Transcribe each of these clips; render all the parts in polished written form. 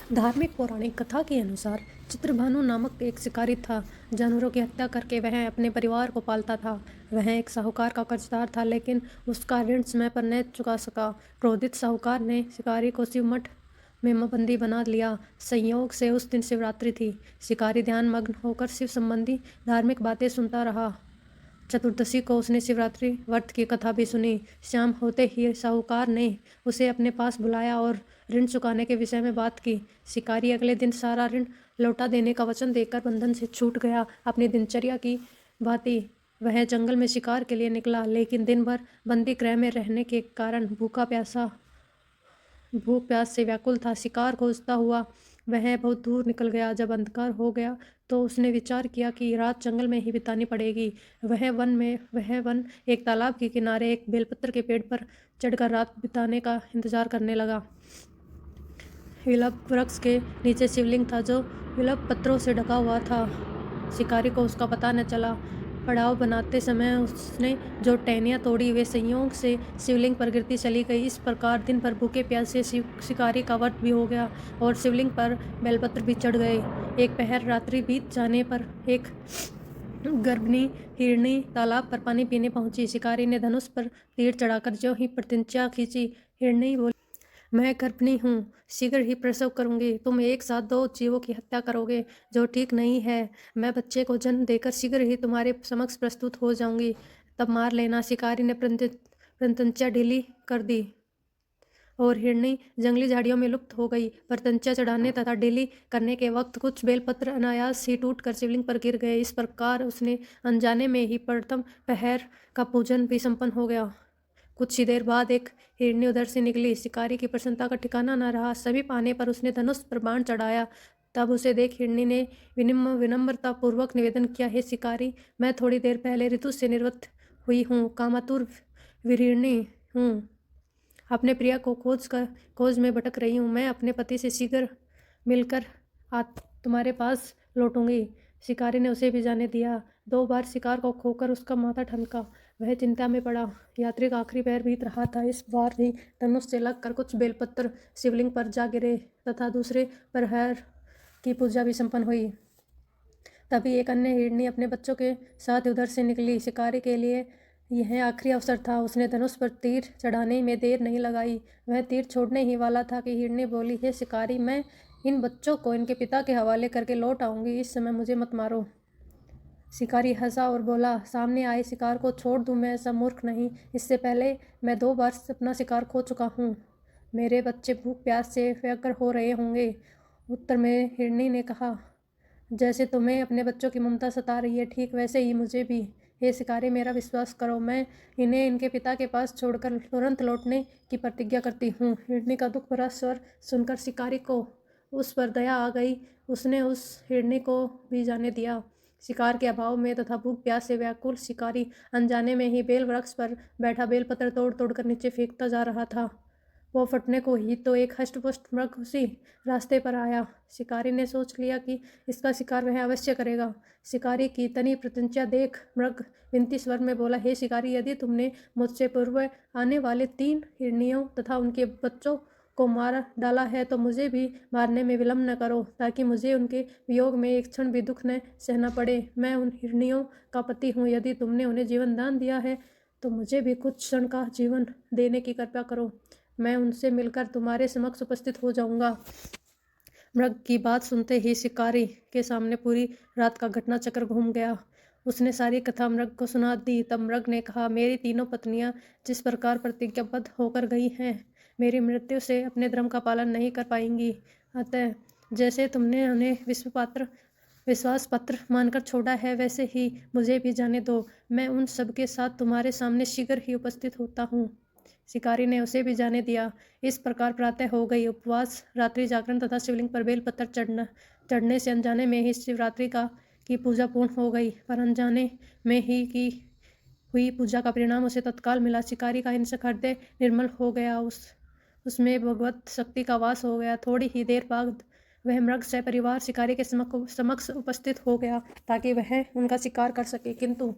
धार्मिक पौराणिक कथा के अनुसार चित्रभानु नामक एक शिकारी था। जानवरों की हत्या करके वह अपने परिवार को पालता था। वह एक साहूकार का कर्जदार था, लेकिन उसका ऋण समय पर न चुका सका। क्रोधित साहूकार ने शिकारी को शिव मठ में बंदी बना लिया। संयोग से उस दिन शिवरात्रि थी। शिकारी ध्यान मग्न होकर शिव संबंधी धार्मिक बातें सुनता रहा। चतुर्दशी को उसने शिवरात्रि व्रत की कथा भी सुनी। शाम होते ही साहूकार ने उसे अपने पास बुलाया और ऋण चुकाने के विषय में बात की। शिकारी अगले दिन सारा ऋण लौटा देने का वचन देकर बंधन से छूट गया। अपनी दिनचर्या की भांति वह जंगल में शिकार के लिए निकला, लेकिन दिन भर बंदी गृह में रहने के कारण भूख प्यास से व्याकुल था। शिकार खोजता हुआ वह बहुत दूर निकल गया। जब अंधकार हो गया तो उसने विचार किया कि रात जंगल में ही बितानी पड़ेगी। वह वन एक तालाब के किनारे एक बेलपत्र के पेड़ पर चढ़कर रात बिताने का इंतजार करने लगा। विलप वृक्ष के नीचे शिवलिंग था, जो विलप पत्रों से ढका हुआ था। शिकारी को उसका पता न चला। पड़ाव बनाते समय उसने जो टहनियाँ तोड़ी, वे संयोग से शिवलिंग पर गिरती चली गई। इस प्रकार दिन भर भूखे प्यासे शिकारी का व्रत भी हो गया और शिवलिंग पर बेलपत्र भी चढ़ गए। एक पहर रात्रि बीत जाने पर एक गर्भिणी हिरनी तालाब पर पानी पीने पहुंची। शिकारी ने धनुष पर तीर चढ़ाकर जो ही प्रतिज्ञा खींची, हिरनी बोली, मैं गर्भिणी हूँ, शीघ्र ही प्रसव करूंगी। तुम एक साथ 2 जीवों की हत्या करोगे, जो ठीक नहीं है। मैं बच्चे को जन्म देकर शीघ्र ही तुम्हारे समक्ष प्रस्तुत हो जाऊंगी, तब मार लेना। शिकारी ने प्रतिज्ञा ढीली कर दी और हिरनी जंगली झाड़ियों में लुप्त हो गई। प्रतिज्ञा चढ़ाने तथा ढीली करने के वक्त कुछ बेलपत्र अनायास ही टूटकर शिवलिंग पर गिर गए। इस प्रकार उसने अनजाने में ही प्रथम पहर का पूजन भी संपन्न हो गया। कुछ ही देर बाद एक हिरनी उधर से निकली। शिकारी की प्रसन्नता का ठिकाना न रहा। सभी पाने पर उसने धनुष पर बाण चढ़ाया। तब उसे देख हिरनी ने विनम्रता पूर्वक निवेदन किया, हे शिकारी, मैं थोड़ी देर पहले ऋतु से निर्वृत्त हुई हूँ, कामातुर विरहिणी हूँ। अपने प्रिय को खोज में भटक रही हूँ। मैं अपने पति से शीघ्र मिलकर तुम्हारे पास लौटूंगी। शिकारी ने उसे भी जाने दिया। 2 बार शिकार को खोकर उसका माथा ठनका। वह चिंता में पड़ा। यात्री का आखिरी पैर बीत रहा था। इस बार भी धनुष से लगकर कुछ बेलपत्र शिवलिंग पर जा गिरे तथा दूसरे प्रहर की पूजा भी संपन्न हुई। तभी एक अन्य हिरनी अपने बच्चों के साथ उधर से निकली। शिकारी के लिए यह आखिरी अवसर था। उसने धनुष पर तीर चढ़ाने में देर नहीं लगाई। वह तीर छोड़ने ही वाला था कि हिरनी बोली, हे शिकारी, मैं इन बच्चों को इनके पिता के हवाले करके लौट आऊंगी। इस समय मुझे मत मारो। शिकारी हंसा और बोला, सामने आए शिकार को छोड़ दूं? मैं ऐसा मूर्ख नहीं। इससे पहले मैं 2 बार अपना शिकार खो चुका हूँ। मेरे बच्चे भूख प्यास से व्यग्र हो रहे होंगे। उत्तर में हिरनी ने कहा, जैसे तुम्हें अपने बच्चों की ममता सता रही है, ठीक वैसे ही मुझे भी। हे शिकारी, मेरा विश्वास करो, मैं इन्हें इनके पिता के पास छोड़कर तुरंत लौटने की प्रतिज्ञा करती हूँ। हिरनी का दुख भरा स्वर सुनकर शिकारी को उस पर दया आ गई। उसने उस हिरनी को भी जाने दिया। शिकार के अभाव में तथा भूख प्यास से व्याकुल शिकारी अनजाने में ही बेल वृक्ष पर बैठा बेलपत्र तोड़ तोड़ कर नीचे फेंकता जा रहा था। वो फटने को ही तो एक हष्टपुष्ट मृग उसी रास्ते पर आया। शिकारी ने सोच लिया कि इसका शिकार वह अवश्य करेगा। शिकारी की तनी प्रतिज्ञा देख मृग विनती स्वर में बोला, हे शिकारी, यदि तुमने मुझसे पूर्व आने वाले 3 हिरनियों तथा उनके बच्चों को मार डाला है, तो मुझे भी मारने में विलम्ब न करो, ताकि मुझे उनके वियोग में एक क्षण भी दुख न सहना पड़े। मैं उन हिरनियों का पति हूँ। यदि तुमने उन्हें जीवन दान दिया है, तो मुझे भी कुछ क्षण का जीवन देने की कृपा करो। मैं उनसे मिलकर तुम्हारे समक्ष उपस्थित हो जाऊंगा। मृग की बात सुनते ही शिकारी के सामने पूरी रात का घटना चक्र घूम गया। उसने सारी कथा मृग को सुना दी। तब मृग ने कहा, मेरी तीनों पत्नियां जिस प्रकार प्रतिज्ञाबद्ध होकर गई हैं, मेरी मृत्यु से अपने धर्म का पालन नहीं कर पाएंगी। अतः जैसे तुमने उन्हें विश्वास पत्र मानकर छोड़ा है, वैसे ही मुझे भी जाने दो। मैं उन सबके साथ तुम्हारे सामने शीघ्र ही उपस्थित होता हूँ। शिकारी ने उसे भी जाने दिया। इस प्रकार प्रातः हो गई। उपवास, रात्रि जागरण तथा शिवलिंग पर बेलपत्र चढ़ने से अनजाने में ही शिवरात्रि की पूजा पूर्ण हो गई। पर अनजाने में ही की हुई पूजा का परिणाम उसे तत्काल मिला। शिकारी का हिंसक हृदय निर्मल हो गया। उसमें भगवत शक्ति का वास हो गया। थोड़ी ही देर बाद वह मृग सपरिवार शिकारी के समक्ष उपस्थित हो गया, ताकि वह उनका शिकार कर सके। किंतु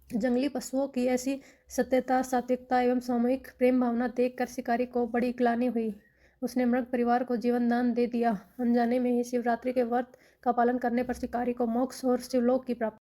जंगली पशुओं की ऐसी सत्यता, सात्विकता एवं सामूहिक प्रेम भावना देखकर शिकारी को बड़ी ग्लानि हुई। उसने मृग परिवार को जीवन दान दे दिया। अनजाने में ही शिवरात्रि के व्रत का पालन करने पर शिकारी को मोक्ष और शिवलोक की प्राप्ति